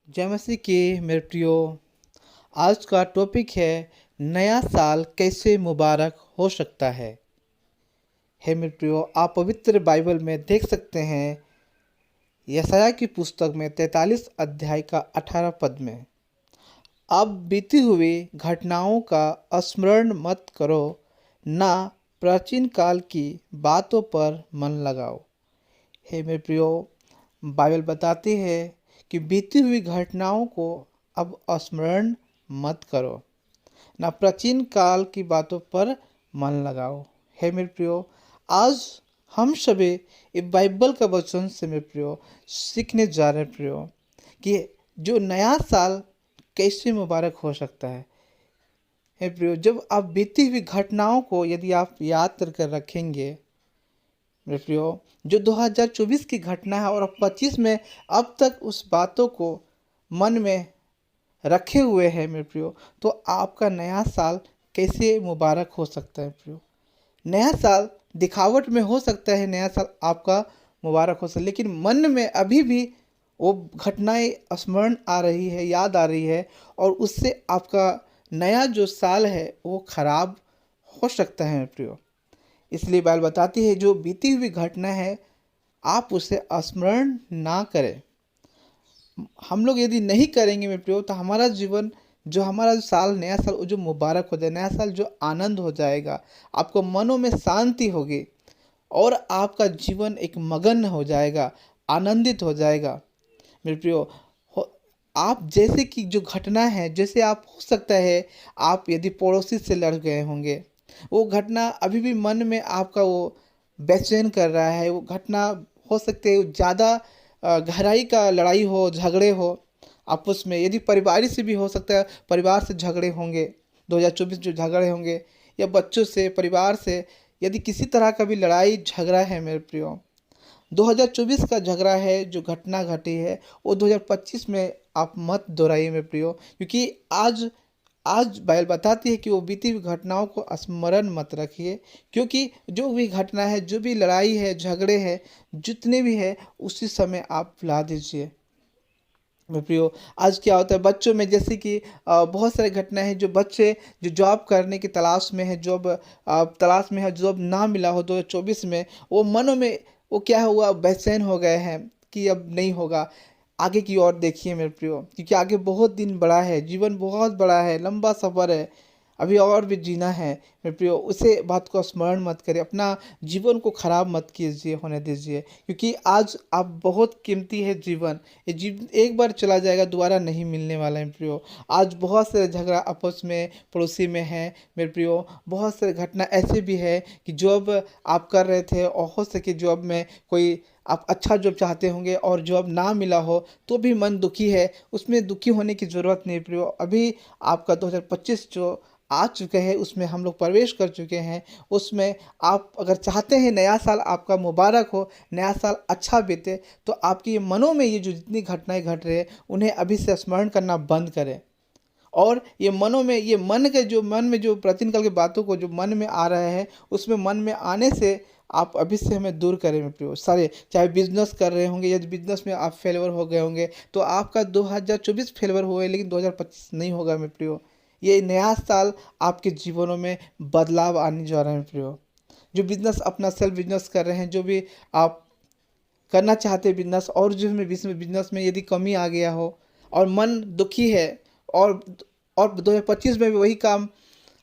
जय मसीह की मेरे प्रियो। आज का टॉपिक है नया साल कैसे मुबारक हो सकता है मेरे प्रियो। आप पवित्र बाइबल में देख सकते हैं यशायाह की पुस्तक में 43 अध्याय का 18 पद में, अब बीती हुई घटनाओं का स्मरण मत करो, ना प्राचीन काल की बातों पर मन लगाओ। हे मेरे प्रियो, बाइबल बताती है कि बीती हुई घटनाओं को अब स्मरण मत करो, ना प्राचीन काल की बातों पर मन लगाओ। हे मेरे प्रियो, आज हम सभी इस बाइबल का वचन से मेरे प्रियो सीखने जा रहे हैं प्रियो कि जो नया साल कैसे मुबारक हो सकता है। हे प्रियो, जब आप बीती हुई घटनाओं को यदि आप याद कर रखेंगे मेरे प्रियो, जो 2024 की घटना है और अब 25 में अब तक उस बातों को मन में रखे हुए हैं मेरे प्रियो, तो आपका नया साल कैसे मुबारक हो सकता है प्रियो। नया साल दिखावट में हो सकता है, नया साल आपका मुबारक हो सकता है, लेकिन मन में अभी भी वो घटनाएं स्मरण आ रही है, याद आ रही है, और उससे आपका नया जो साल है वो खराब हो सकता है प्रियो। इसलिए बाइबल बताती है जो बीती हुई घटना है आप उसे स्मरण ना करें। हम लोग यदि नहीं करेंगे मेरे प्रियो, तो हमारा जीवन, जो हमारा साल, नया साल जो मुबारक हो जाए, नया साल जो आनंद हो जाएगा, आपको मनों में शांति होगी और आपका जीवन एक मगन हो जाएगा, आनंदित हो जाएगा मेरे प्रियो। आप जैसे कि जो घटना है, जैसे आप हो सकता है आप यदि पड़ोसी से लड़ गए होंगे, वो घटना अभी भी मन में आपका वो बेचैन कर रहा है। वो घटना हो सकते है ज़्यादा गहराई का लड़ाई हो, झगड़े हो आपस में, यदि परिवार से भी हो सकता है, परिवार से झगड़े होंगे 2024 जो झगड़े होंगे, या बच्चों से, परिवार से, यदि किसी तरह का भी लड़ाई झगड़ा है मेरे प्रियो, 2024 का झगड़ा है, जो घटना घटी है वो 2025 में आप मत दोहराइए मेरे प्रियो, क्योंकि आज आज बाइबल बताती है कि वो बीती हुई घटनाओं को स्मरण मत रखिए, क्योंकि जो भी घटना है, जो भी लड़ाई है, झगड़े हैं, जितने भी है, उसी समय आप भुला दीजिए मेरे प्रियो। आज क्या होता है बच्चों में, जैसे कि बहुत सारी घटनाएं हैं, जो बच्चे जो जॉब करने की तलाश में है, जॉब तलाश में है, जॉब ना मिला हो 2024 में, वो मनों में वो क्या हुआ, बेचैन हो गए हैं कि अब नहीं होगा। आगे की ओर देखिए मेरे प्रियो, क्योंकि आगे बहुत दिन बड़ा है, जीवन बहुत बड़ा है, लंबा सफ़र है, अभी और भी जीना है मेरे प्रियो। उसे बात को स्मरण मत करिए, अपना जीवन को खराब मत कीजिए, होने दीजिए, क्योंकि आज आप बहुत कीमती है जीवन। ये जीवन एक बार चला जाएगा, दोबारा नहीं मिलने वाला है प्रियो। आज बहुत सारे झगड़ा आपस में, पड़ोसी में है मेरे प्रियो। बहुत सारे घटना ऐसे भी है कि जॉब आप कर रहे थे और हो सके जॉब में कोई आप अच्छा जॉब चाहते होंगे और जॉब ना मिला हो तो भी मन दुखी है, उसमें दुखी होने की ज़रूरत नहीं प्रियो। अभी आपका 2025 जो आ चुके हैं, उसमें हम लोग प्रवेश कर चुके हैं। उसमें आप अगर चाहते हैं नया साल आपका मुबारक हो, नया साल अच्छा बीते, तो आपकी मनों में ये जो जितनी घटनाएं घट रही है उन्हें अभी से स्मरण करना बंद करें। और ये मनों में, ये मन के जो मन में जो प्राचीन काल की बातों को जो मन में आ रहा है, उसमें मन में आने से आप अभी से हमें दूर करें मेरे प्रियो। सारे चाहे बिजनेस कर रहे होंगे, यदि बिजनेस में आप फेलवर हो गए होंगे, तो आपका 2024 फेलवर हुए, लेकिन 2025 नहीं होगा मेरे प्रियो। ये नया साल आपके जीवनों में बदलाव आने जा रहा है मेरे प्रियो। जो बिजनेस अपना सेल्फ बिजनेस कर रहे हैं, जो भी आप करना चाहते हैं बिजनेस, और जो में बिजनेस में यदि कमी आ गया हो और मन दुखी है, और 2025 में भी वही काम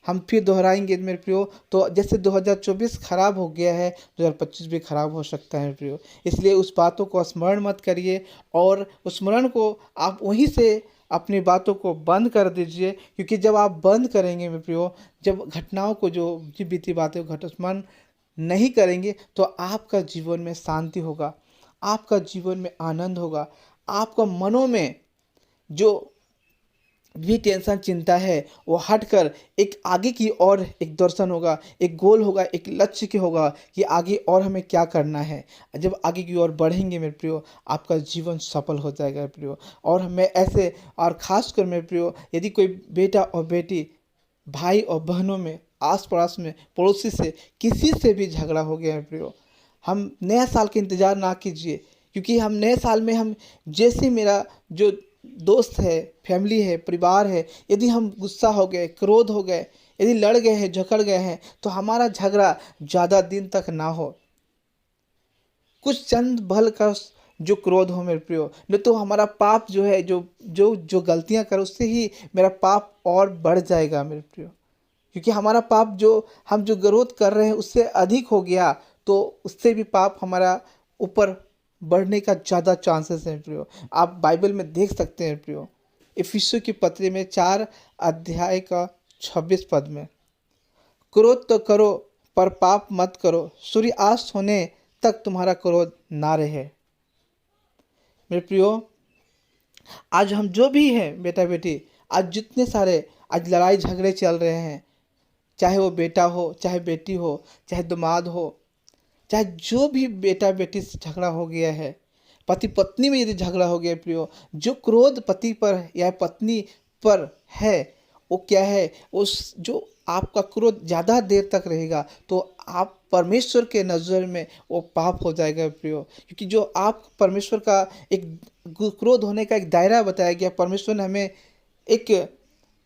हम फिर दोहराएंगे मेरे प्रियो, तो जैसे 2024 खराब हो गया है, 2025 भी खराब हो सकता है प्रियो। इसलिए उस बातों को स्मरण मत करिए, और उस स्मरण को आप वहीं से अपनी बातों को बंद कर दीजिए, क्योंकि जब आप बंद करेंगे मेरे प्रियो, जब घटनाओं को, जो बीती बातें घट स्मरण नहीं करेंगे, तो आपका जीवन में शांति होगा, आपका जीवन में आनंद होगा, आपका मनों में जो भी टेंशन, चिंता है, वो हटकर एक आगे की ओर एक दर्शन होगा, एक गोल होगा, एक लक्ष्य के होगा कि आगे और हमें क्या करना है। जब आगे की ओर बढ़ेंगे मेरे प्रियो, आपका जीवन सफल हो जाएगा मेरे प्रियो। और हमें ऐसे, और ख़ासकर मेरे प्रियो, यदि कोई बेटा और बेटी, भाई और बहनों में, आस पड़ोस में, पड़ोसी से, किसी से भी झगड़ा हो गया है प्रियो, हम नया साल का इंतज़ार ना कीजिए, क्योंकि हम नए साल में, हम जैसे मेरा जो दोस्त है, फैमिली है, परिवार है, यदि हम गुस्सा हो गए, क्रोध हो गए, यदि लड़ गए हैं, झगड़ गए हैं, तो हमारा झगड़ा ज़्यादा दिन तक ना हो, कुछ चंद भल का जो क्रोध हो मेरे प्रियो, नहीं तो हमारा पाप जो है, जो जो जो गलतियां कर, उससे ही मेरा पाप और बढ़ जाएगा मेरे प्रियो। क्योंकि हमारा पाप जो हम जो विरोध कर रहे हैं उससे अधिक हो गया, तो उससे भी पाप हमारा ऊपर बढ़ने का ज़्यादा चांसेस है प्रियो। आप बाइबल में देख सकते हैं प्रियो, इफिसियों की पत्री में 4 अध्याय का 26 पद में, क्रोध तो करो पर पाप मत करो, सूर्यास्त होने तक तुम्हारा क्रोध ना रहे। मेरे प्रियो, आज हम जो भी हैं बेटा बेटी, आज जितने सारे आज लड़ाई झगड़े चल रहे हैं, चाहे वो बेटा हो, चाहे बेटी हो, चाहे दामाद हो, चाहे जो भी बेटा बेटी से झगड़ा हो गया है, पति पत्नी में यदि झगड़ा हो गया प्रियो, जो क्रोध पति पर या पत्नी पर है, वो क्या है, उस जो आपका क्रोध ज़्यादा देर तक रहेगा तो आप परमेश्वर के नज़र में वो पाप हो जाएगा प्रियो। क्योंकि जो आप परमेश्वर का एक क्रोध होने का एक दायरा बताया गया, परमेश्वर ने हमें एक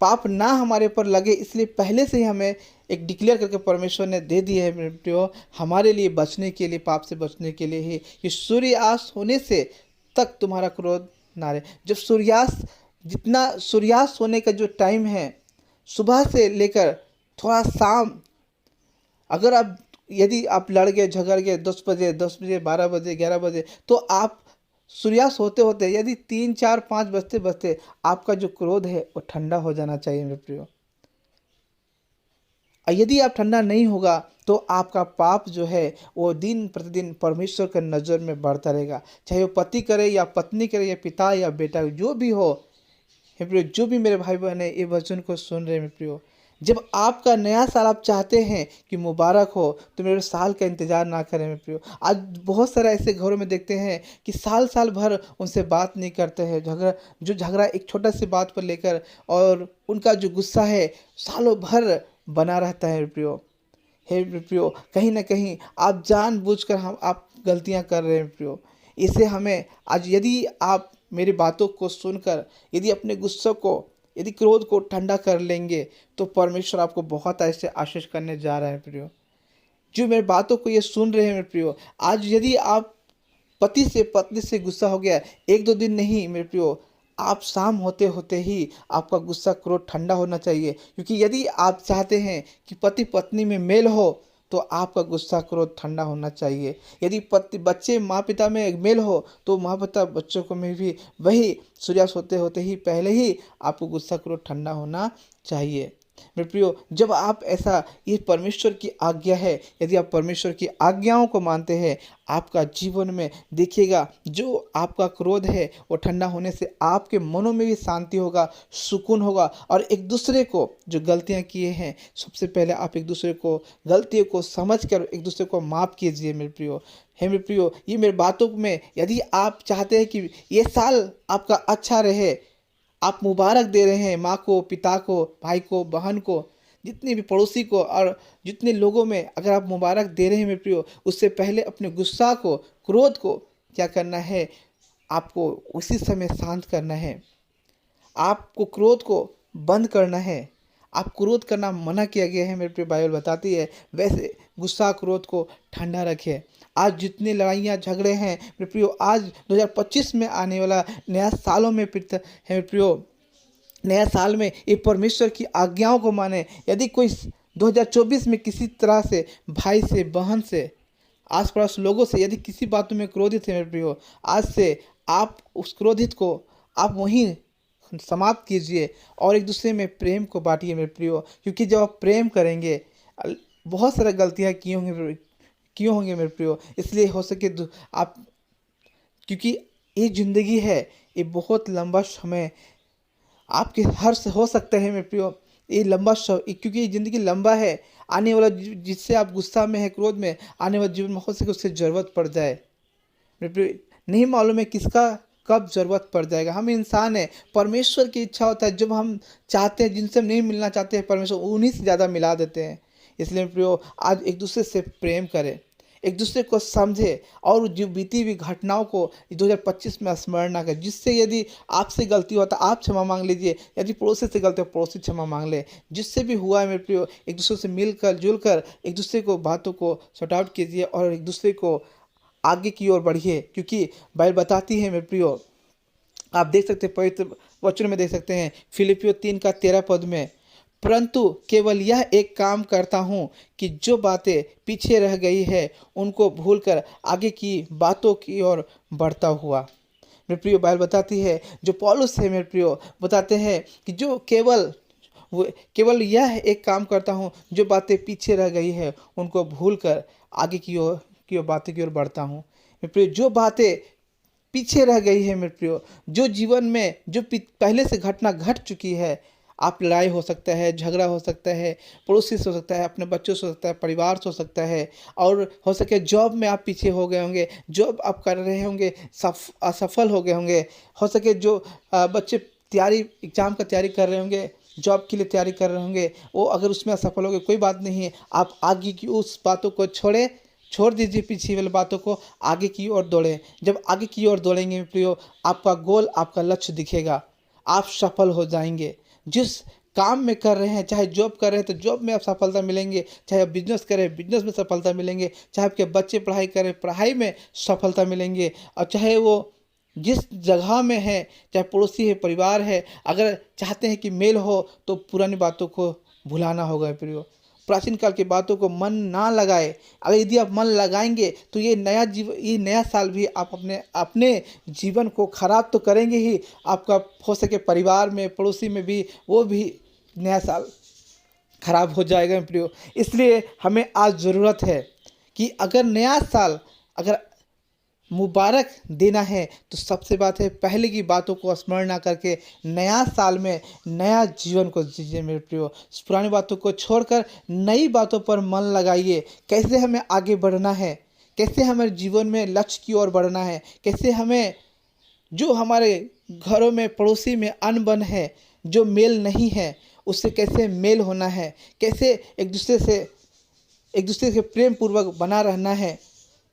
पाप ना हमारे पर लगे, इसलिए पहले से ही हमें एक डिक्लेयर करके परमेश्वर ने दे दी है मेरे प्रियो, हमारे लिए बचने के लिए, पाप से बचने के लिए ही, कि सूर्यास्त होने से तक तुम्हारा क्रोध ना रहे। जब सूर्यास्त, जितना सूर्यास्त होने का जो टाइम है, सुबह से लेकर थोड़ा शाम, अगर आप यदि आप लड़ गए, झगड़ गए 10 बजे 12 बजे 11 बजे, तो आप सूर्यास्त होते होते यदि 3 4 5 बजते बजते आपका जो क्रोध है वो ठंडा हो जाना चाहिए मेरे प्रियो। और यदि आप ठंडा नहीं होगा तो आपका पाप जो है वो दिन प्रतिदिन परमेश्वर के नज़र में बढ़ता रहेगा, चाहे वो पति करे या पत्नी करे या पिता या बेटा, जो भी हो। हे प्रियो, जो भी मेरे भाई बहन है ये वचन को सुन रहे हैं मेरे प्रियो, जब आपका नया साल आप चाहते हैं कि मुबारक हो, तो मेरे साल का इंतज़ार ना करें मेरे प्रियो। आज बहुत सारे ऐसे घरों में देखते हैं कि साल साल भर उनसे बात नहीं करते हैं, झगड़ा एक छोटा सी बात पर लेकर, और उनका जो गुस्सा है सालों भर बना रहता है मेरे प्रियो। हे मेरे प्रियो, कहीं ना कहीं आप जानबूझकर हम आप गलतियां कर रहे हैं प्रियो। इसे हमें आज, यदि आप मेरी बातों को सुनकर यदि अपने गुस्से को, यदि क्रोध को ठंडा कर लेंगे, तो परमेश्वर आपको बहुत ऐसे आशीष करने जा रहा है प्रियो। जो मेरी बातों को ये सुन रहे हैं मेरे प्रियो, आज यदि आप पति से पत्नी से गुस्सा हो गया, 1-2 दिन नहीं मेरे प्रियो, आप शाम होते होते ही आपका गुस्सा क्रोध ठंडा होना चाहिए। क्योंकि यदि आप चाहते हैं कि पति पत्नी में मेल हो, तो आपका गुस्सा क्रोध ठंडा होना चाहिए। यदि पति बच्चे माँ पिता में मेल हो, तो माँ पिता बच्चों को में भी वही सूर्यास्त होते होते ही पहले ही आपको गुस्सा क्रोध ठंडा होना चाहिए। मेरे प्रियो, जब आप ऐसा, ये परमेश्वर की आज्ञा है, यदि आप परमेश्वर की आज्ञाओं को मानते हैं, आपका जीवन में देखिएगा जो आपका क्रोध है वो ठंडा होने से आपके मनों में भी शांति होगा, सुकून होगा। और एक दूसरे को जो गलतियां किए हैं, सबसे पहले आप एक दूसरे को गलतियों को समझ कर एक दूसरे को माफ़ कीजिए मेरे प्रियो। हे मेरे प्रियो, ये मेरे बातों में यदि आप चाहते हैं कि ये साल आपका अच्छा रहे, आप मुबारक दे रहे हैं माँ को, पिता को, भाई को, बहन को, जितने भी पड़ोसी को, और जितने लोगों में अगर आप मुबारक दे रहे हैं मेरे प्रियो, उससे पहले अपने गुस्सा को, क्रोध को क्या करना है, आपको उसी समय शांत करना है। आपको क्रोध को बंद करना है। आप क्रोध करना मना किया गया है मेरे प्रिय, बाइबल बताती है। वैसे गुस्सा क्रोध को ठंडा रखें। आज जितनी लड़ाइयाँ झगड़े हैं मेरे प्रियो, आज 2025 में आने वाला नया सालों में है मेरे प्रियो, नया साल में ये परमेश्वर की आज्ञाओं को माने। यदि कोई 2024 में किसी तरह से भाई से, बहन से, आस पड़ोस लोगों से यदि किसी बातों में क्रोधित है मेरे प्रियो, आज से आप उस क्रोधित को आप वहीं समाप्त कीजिए और एक दूसरे में प्रेम को बांटिए मेरे प्रियो। क्योंकि जब आप प्रेम करेंगे, बहुत सारी गलतियाँ क्यों होंगे मेरे प्रियो, इसलिए हो सके आप, क्योंकि ये ज़िंदगी है, ये बहुत लंबा समय आपके हर से हो सकता है मेरे प्रियो। ये लंबा क्योंकि ये ज़िंदगी लंबा है, आने वाला जिससे आप गुस्सा में है, क्रोध में, आने वाले जीवन में हो सके उससे ज़रूरत पड़ जाए मेरे प्रियो। नहीं मालूम है किसका कब ज़रूरत पड़ जाएगा। हम इंसान हैं, परमेश्वर की इच्छा होता है, जब हम चाहते हैं, जिनसे हम नहीं मिलना चाहते हैं, परमेश्वर उन्हीं से ज़्यादा मिला देते हैं। इसलिए प्रियो, आज एक दूसरे से प्रेम करें, एक दूसरे को समझे और जो बीती हुई घटनाओं को 2025 में स्मरण ना करें, जिससे यदि आपसे गलती हो तो आप क्षमा मांग लीजिए, यदि पड़ोसी से गलती हो पड़ोसी क्षमा मांग ले। जिससे भी हुआ है मेरे प्रियो, एक दूसरे से मिलकर जुलकर एक दूसरे को बातों को सॉर्ट आउट कीजिए और एक दूसरे को आगे की ओर बढ़िए, क्योंकि बाइबल बताती है मेरे प्रियो, आप देख सकते हैं पवित्र वचन में देख सकते हैं फिलिपियो 3:13 में, परंतु केवल यह एक काम करता हूँ कि जो बातें पीछे रह गई है उनको भूलकर आगे की बातों की ओर बढ़ता हुआ। मेरे प्रियो बाइबल बताती है, जो पौलुस है मेरे प्रियो बताते हैं कि जो केवल यह एक काम करता हूँ, जो बातें पीछे रह गई है उनको भूलकर आगे की ओर बातों की ओर बढ़ता हूँ। मेरे प्रियो जो बातें पीछे रह गई है मेरे प्रियो, जो जीवन में जो पहले से घटना घट चुकी है, आप लड़ाई हो सकता है, झगड़ा हो सकता है, पड़ोसी से हो सकता है, अपने बच्चों से हो सकता है, परिवार से हो सकता है, और हो सके जॉब में आप पीछे हो गए होंगे, जॉब आप कर रहे होंगे असफल हो गए होंगे, हो सके जो बच्चे एग्जाम का तैयारी कर रहे होंगे, जॉब के लिए तैयारी कर रहे होंगे, वो अगर उसमें असफल हो गए, कोई बात नहीं है, आप आगे की उस बातों को छोड़ दीजिए, पीछे वाली बातों को, आगे की ओर दौड़ें। जब आगे की ओर दौड़ेंगे प्रियो, आपका गोल, आपका लक्ष्य दिखेगा, आप सफल हो जाएंगे। जिस काम में कर रहे हैं, चाहे जॉब कर रहे हैं तो जॉब में आप सफलता मिलेंगे, चाहे आप बिजनेस करें बिजनेस में सफलता मिलेंगे, चाहे आपके बच्चे पढ़ाई करें पढ़ाई में सफलता मिलेंगे, और चाहे वो जिस जगह में है, चाहे पड़ोसी है परिवार है, अगर चाहते हैं कि मेल हो तो पुरानी बातों को भुलाना होगा प्रियो। प्राचीन काल की बातों को मन ना लगाए, अगर यदि आप मन लगाएंगे तो ये नया साल भी आप अपने जीवन को खराब तो करेंगे ही, आपका हो सके परिवार में पड़ोसी में भी वो भी नया साल खराब हो जाएगा प्रियो। इसलिए हमें आज ज़रूरत है कि अगर नया साल अगर मुबारक देना है तो सबसे बात है, पहले की बातों को स्मरण ना करके नया साल में नया जीवन को जीजिए मेरे प्रियो। पुरानी बातों को छोड़कर नई बातों पर मन लगाइए। कैसे हमें आगे बढ़ना है, कैसे हमारे जीवन में लक्ष्य की ओर बढ़ना है, कैसे हमें जो हमारे घरों में पड़ोसी में अनबन है, जो मेल नहीं है, उससे कैसे मेल होना है, कैसे एक दूसरे से प्रेम पूर्वक बना रहना है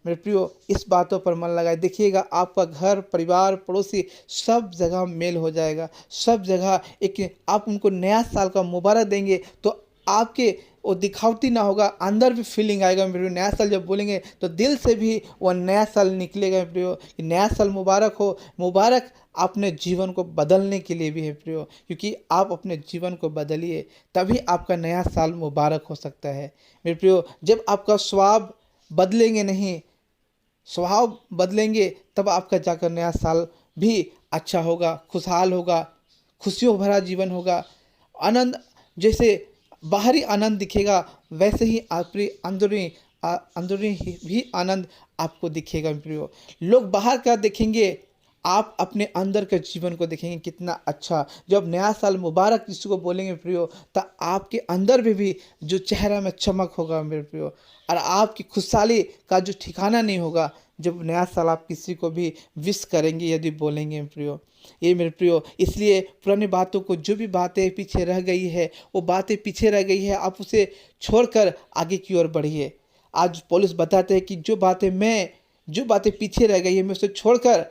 मेरे प्रियो। इस बातों पर मन लगाए, देखिएगा आपका घर परिवार पड़ोसी सब जगह मेल हो जाएगा, सब जगह एक आप उनको नया साल का मुबारक देंगे तो आपके वो दिखावटी ना होगा, अंदर भी फीलिंग आएगा मेरे प्रियो। नया साल जब बोलेंगे तो दिल से भी वो नया साल निकलेगा मेरे प्रियो, कि नया साल मुबारक हो। मुबारक अपने जीवन को बदलने के लिए भी है प्रियो, क्योंकि आप अपने जीवन को बदलिए तभी आपका नया साल मुबारक हो सकता है मेरे प्रियो। जब आपका स्वभाव बदलेंगे नहीं, स्वभाव बदलेंगे, तब आपका जाकर नया साल भी अच्छा होगा, खुशहाल होगा, खुशियों भरा जीवन होगा। आनंद जैसे बाहरी आनंद दिखेगा वैसे ही आपकी अंदरूनी भी आनंद आपको दिखेगा प्रियो। लोग बाहर का देखेंगे, आप अपने अंदर के जीवन को देखेंगे कितना अच्छा। जब नया साल मुबारक किसी को बोलेंगे प्रियो, तो आपके अंदर में भी जो चेहरा में चमक होगा मेरे प्रियो, और आपकी खुशहाली का जो ठिकाना नहीं होगा जब नया साल आप किसी को भी विश करेंगे यदि बोलेंगे प्रियो। ये मेरे प्रियो, इसलिए पुरानी बातों को, जो भी बातें पीछे रह गई है वो बातें पीछे रह गई है, आप उसे छोड़कर आगे की ओर बढ़िए। आज पौलुस बताते हैं कि जो बातें पीछे रह गई है मैं उसे छोड़कर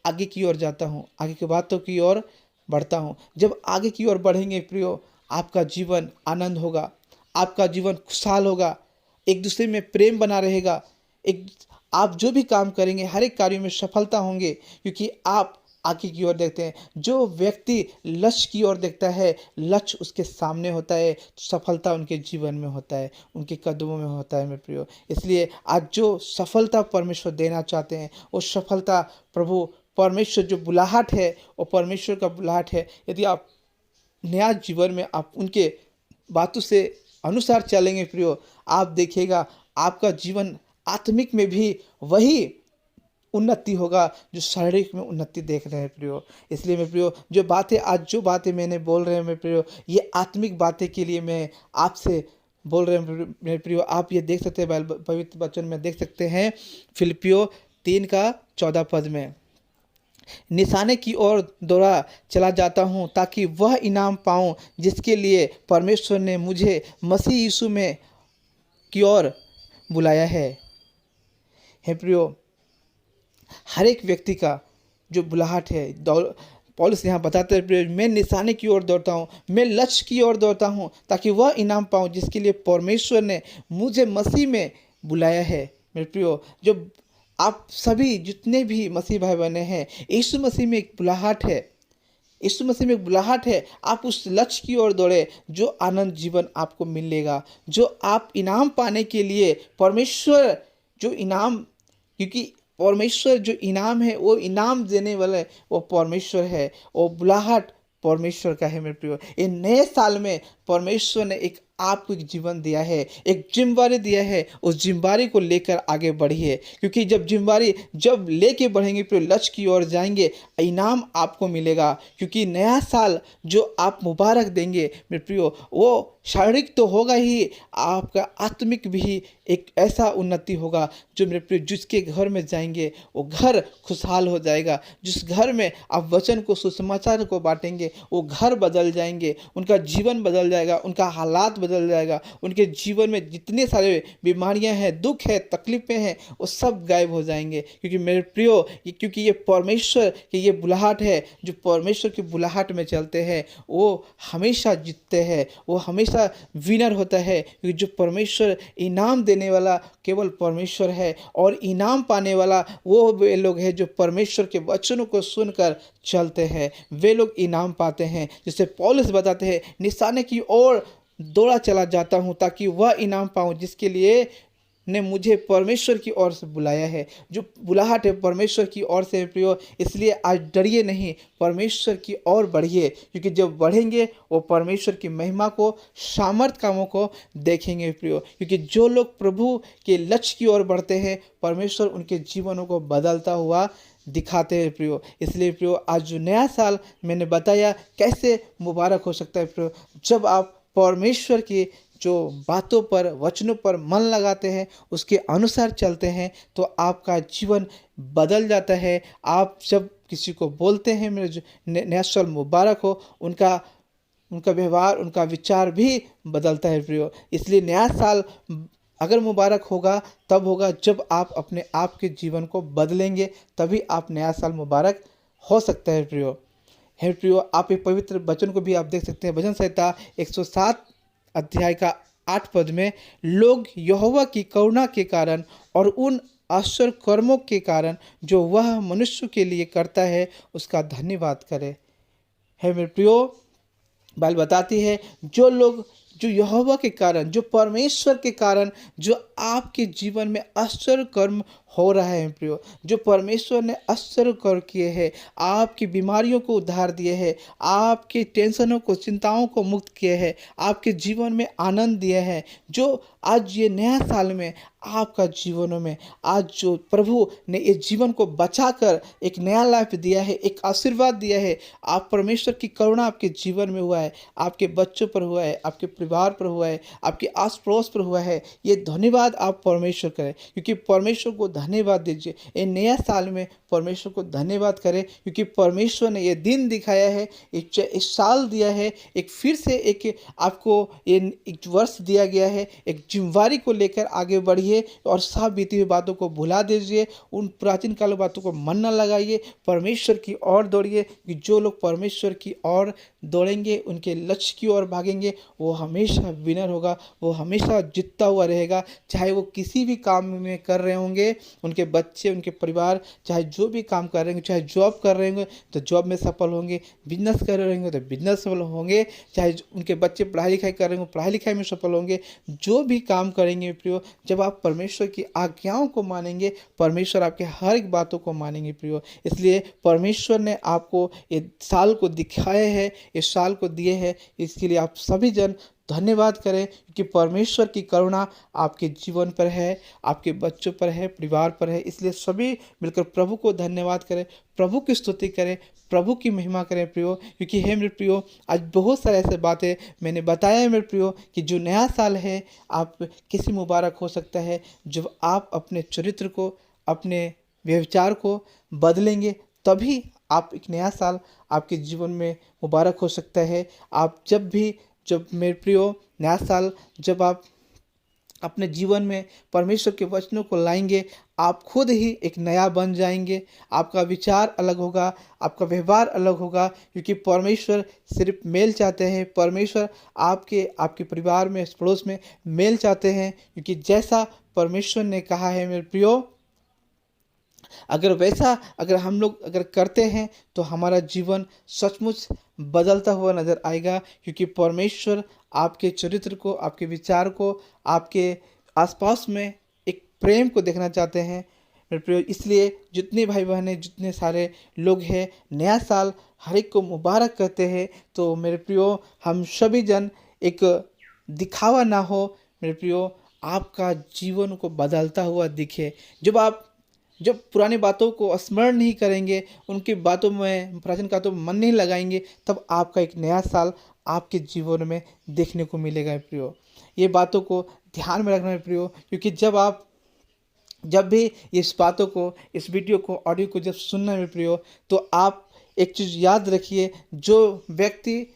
आगे की ओर जाता हूँ, आगे की बातों की ओर बढ़ता हूँ। जब आगे की ओर बढ़ेंगे प्रियो, आपका जीवन आनंद होगा, आपका जीवन खुशहाल होगा, एक दूसरे में प्रेम बना रहेगा, आप जो भी काम करेंगे हर एक कार्य में सफलता होंगे, क्योंकि आप आगे की ओर देखते हैं। जो व्यक्ति लक्ष्य की ओर देखता है, लक्ष्य उसके सामने होता है, सफलता उनके जीवन में होता है, उनके कदमों में होता है मेरे प्रियो। इसलिए आज जो सफलता परमेश्वर देना चाहते हैं, वो सफलता प्रभु परमेश्वर जो बुलाहट है वो परमेश्वर का बुलाहट है। यदि आप नया जीवन में आप उनके बातों से अनुसार चलेंगे प्रियो, आप देखिएगा आपका जीवन आत्मिक में भी वही उन्नति होगा जो शारीरिक में उन्नति देख रहे हैं प्रियो। इसलिए मेरे प्रियो, जो बातें मैंने बोल रहे हैं मेरे प्रियो, ये आत्मिक बातें के लिए मैं आपसे बोल रहे हैं मेरे प्रियो। आप ये देख सकते हैं पवित्र वचन में देख सकते हैं फिलिपियो 3:14 में, निशाने की ओर दौड़ा चला जाता हूँ ताकि वह इनाम पाऊँ जिसके लिए परमेश्वर ने मुझे मसीह यीशु में की ओर बुलाया है। हे प्रियो, हर एक व्यक्ति का जो बुलाहट है, पौलुस यहाँ बताते हैं प्रियो, मैं निशाने की ओर दौड़ता हूँ, मैं लक्ष्य की ओर दौड़ता हूँ ताकि वह इनाम पाऊँ जिसके लिए परमेश्वर ने मुझे मसीह में बुलाया है। मेरे प्रियो, जो आप सभी जितने भी मसीह भाई बहने हैं, यीशु मसीह में एक बुलाहट है, यीशु मसीह में एक बुलाहट है। आप उस लक्ष्य की ओर दौड़े जो आनंद जीवन आपको मिलेगा, जो आप इनाम पाने के लिए परमेश्वर जो इनाम, क्योंकि परमेश्वर जो इनाम है वो इनाम देने वाले वो परमेश्वर है, वो बुलाहट परमेश्वर का है। मेरे प्रियो, ये नए साल में परमेश्वर ने एक आपको एक जीवन दिया है, एक जिम्मेवारी दिया है, उस जिम्मेवारी को लेकर आगे बढ़िए, क्योंकि जब जिम्मेवारी जब लेके बढ़ेंगे फिर लक्ष्य की ओर जाएंगे, इनाम आपको मिलेगा। क्योंकि नया साल जो आप मुबारक देंगे मेरे प्रियो, वो शारीरिक तो होगा ही, आपका आत्मिक भी एक ऐसा उन्नति होगा जो मेरे प्रियो जिसके घर में जाएंगे वो घर खुशहाल हो जाएगा। जिस घर में आप वचन को सुसमाचार को बांटेंगे वो घर बदल जाएंगे, उनका जीवन बदल जाएगा, उनका हालात बदल जाएगा, उनके जीवन में जितने सारे बीमारियां हैं, दुख है, तकलीफें हैं, वो सब गायब हो जाएंगे। क्योंकि मेरे प्रियो, क्योंकि ये परमेश्वर की ये बुलाहट है, जो परमेश्वर की बुलाहट में चलते हैं वो हमेशा जीतते हैं, वो हमेशा विनर होता है। क्योंकि जो परमेश्वर इनाम देने वाला केवल परमेश्वर है, और इनाम पाने वाला वो वे लोग हैं जो परमेश्वर के वचनों को सुनकर चलते हैं, वे लोग इनाम पाते हैं। जिसे पौलुस बताते हैं, निशाने की ओर दौड़ा चला जाता हूँ ताकि वह इनाम पाऊँ जिसके लिए ने मुझे परमेश्वर की ओर से बुलाया है। जो बुलाहट है परमेश्वर की ओर से प्रियो, इसलिए आज डरिए नहीं, परमेश्वर की ओर बढ़िए, क्योंकि जब बढ़ेंगे वो परमेश्वर की महिमा को, सामर्थ कामों को देखेंगे प्रियो। क्योंकि जो लोग प्रभु के लक्ष्य की ओर बढ़ते हैं, परमेश्वर उनके जीवनों को बदलता हुआ दिखाते हैं प्रियो। इसलिए प्रियो, आज जो नया साल मैंने बताया कैसे मुबारक हो सकता है प्रियो, जब आप परमेश्वर की जो बातों पर, वचनों पर मन लगाते हैं, उसके अनुसार चलते हैं, तो आपका जीवन बदल जाता है। आप जब किसी को बोलते हैं मेरे नया साल मुबारक हो, उनका व्यवहार, उनका विचार भी बदलता है प्रियो। इसलिए नया साल अगर मुबारक होगा तब होगा जब आप अपने आप के जीवन को बदलेंगे, तभी आप नया साल मुबारक हो सकता है प्रियो। है प्रियो, आप एक पवित्र वचन को भी आप देख सकते हैं, भजन संहिता 107 अध्याय का 8 पद में, लोग यहोवा की करुणा के कारण और उन आश्चर्य कर्मों के कारण जो वह मनुष्य के लिए करता है उसका धन्यवाद करें। है मेरे प्रियो, बाइबल बताती है जो लोग, जो यहोवा के कारण, जो परमेश्वर के कारण जो आपके जीवन में आश्चर्य कर्म हो रहा है प्रियो, जो परमेश्वर ने आश्चर्य कर्म किए हैं, आपकी बीमारियों को उद्धार दिए हैं, आपके टेंशनों को, चिंताओं को मुक्त किए हैं, आपके जीवन में आनंद दिए हैं, जो आज ये नया साल में आपका जीवनों में आज जो प्रभु ने इस जीवन को बचाकर एक नया लाइफ दिया है, एक आशीर्वाद दिया है, आप परमेश्वर की करुणा आपके जीवन में हुआ है, आपके बच्चों पर हुआ है, आपके परिवार पर हुआ है, आपके आस पड़ोस पर हुआ है, ये धन्यवाद आप परमेश्वर करें। क्योंकि परमेश्वर को धन्यवाद दीजिए, ये नया साल में परमेश्वर को धन्यवाद करें, क्योंकि परमेश्वर ने ये दिन दिखाया है, इस साल दिया है, एक फिर से एक आपको ये एक वर्ष दिया गया है, एक जिम्मेवारी को लेकर आगे बढ़िए और सब बीती हुई बातों को भुला दीजिए, उन प्राचीन काल बातों को मन न लगाइए, परमेश्वर की ओर दौड़िए। कि जो लोग परमेश्वर की ओर दौड़ेंगे, उनके लक्ष्य की ओर भागेंगे, वो हमेशा विनर होगा, वो हमेशा जीतता हुआ रहेगा। चाहे वो किसी भी काम में कर रहे होंगे, उनके बच्चे, उनके परिवार, चाहे जो भी काम कर रहे होंगे, चाहे जॉब कर रहे होंगे तो जॉब में सफल होंगे, बिजनेस कर रहे होंगे तो बिजनेस सफल होंगे, चाहे उनके बच्चे पढ़ाई लिखाई कर रहे होंगे, पढ़ाई लिखाई में सफल होंगे। जो भी काम करेंगे प्रियो, जब आप परमेश्वर की आज्ञाओं को मानेंगे, परमेश्वर आपके हर एक बातों को मानेंगे प्रियो। इसलिए परमेश्वर ने आपको ये साल को दिखाए है, इस साल को दिए हैं, इसके लिए आप सभी जन धन्यवाद करें, क्योंकि परमेश्वर की करुणा आपके जीवन पर है, आपके बच्चों पर है, परिवार पर है। इसलिए सभी मिलकर प्रभु को धन्यवाद करें, प्रभु की स्तुति करें, प्रभु की महिमा करें प्रियो। क्योंकि हे मेरे प्रियो, आज बहुत सारे ऐसे बातें मैंने बताया है मेरे प्रियो, कि जो नया साल है आप किसी मुबारक हो सकता है जब आप अपने चरित्र को, अपने व्यवचार को बदलेंगे, तभी आप एक नया साल आपके जीवन में मुबारक हो सकता है। आप जब मेरे प्रियो नया साल जब आप अपने जीवन में परमेश्वर के वचनों को लाएंगे, आप खुद ही एक नया बन जाएंगे। आपका विचार अलग होगा, आपका व्यवहार अलग होगा, क्योंकि परमेश्वर सिर्फ मेल चाहते हैं। परमेश्वर आपके आपके परिवार में, पड़ोस में मेल चाहते हैं, क्योंकि जैसा परमेश्वर ने कहा है मेरे प्रियो, अगर हम लोग अगर करते हैं तो हमारा जीवन सचमुच बदलता हुआ नज़र आएगा, क्योंकि परमेश्वर आपके चरित्र को, आपके विचार को, आपके आसपास में एक प्रेम को देखना चाहते हैं मेरे प्रियो। इसलिए जितने भाई बहनें, जितने सारे लोग हैं, नया साल हर एक को मुबारक कहते हैं। तो मेरे प्रियो, हम सभी जन एक दिखावा ना हो मेरे प्रियो, आपका जीवन को बदलता हुआ दिखे। जब पुरानी बातों को स्मरण नहीं करेंगे, उनकी बातों में, प्राचीन बातों में मन नहीं लगाएंगे, तब आपका एक नया साल आपके जीवन में देखने को मिलेगा मेरे प्रियो। ये बातों को ध्यान में रखना मेरे प्रियो, क्योंकि जब भी इस बातों को, इस वीडियो को, ऑडियो को जब सुनना मेरे प्रियो, तो आप एक चीज़ याद रखिए, जो व्यक्ति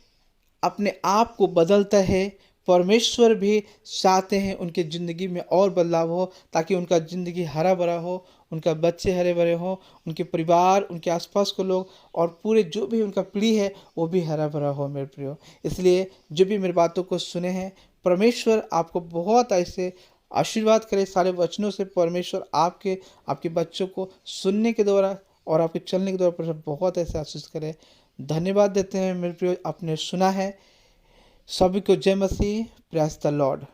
अपने आप को बदलता है, परमेश्वर भी चाहते हैं उनकी ज़िंदगी में और बदलाव हो, ताकि उनका ज़िंदगी हरा भरा हो, उनका बच्चे हरे भरे हों, उनके परिवार, उनके आसपास के लोग और पूरे जो भी उनका पीढ़ी है वो भी हरा भरा हो मेरे प्रियो। इसलिए जो भी मेरी बातों को सुने हैं, परमेश्वर आपको बहुत ऐसे आशीर्वाद करे। सारे वचनों से परमेश्वर आपके बच्चों को सुनने के द्वारा और आपके चलने के द्वारा परमेश्वर बहुत ऐसे आशीष करे। धन्यवाद देते हैं मेरे प्रियो, आपने सुना है। सभी को जय मसीह, प्रेज़ द लॉर्ड।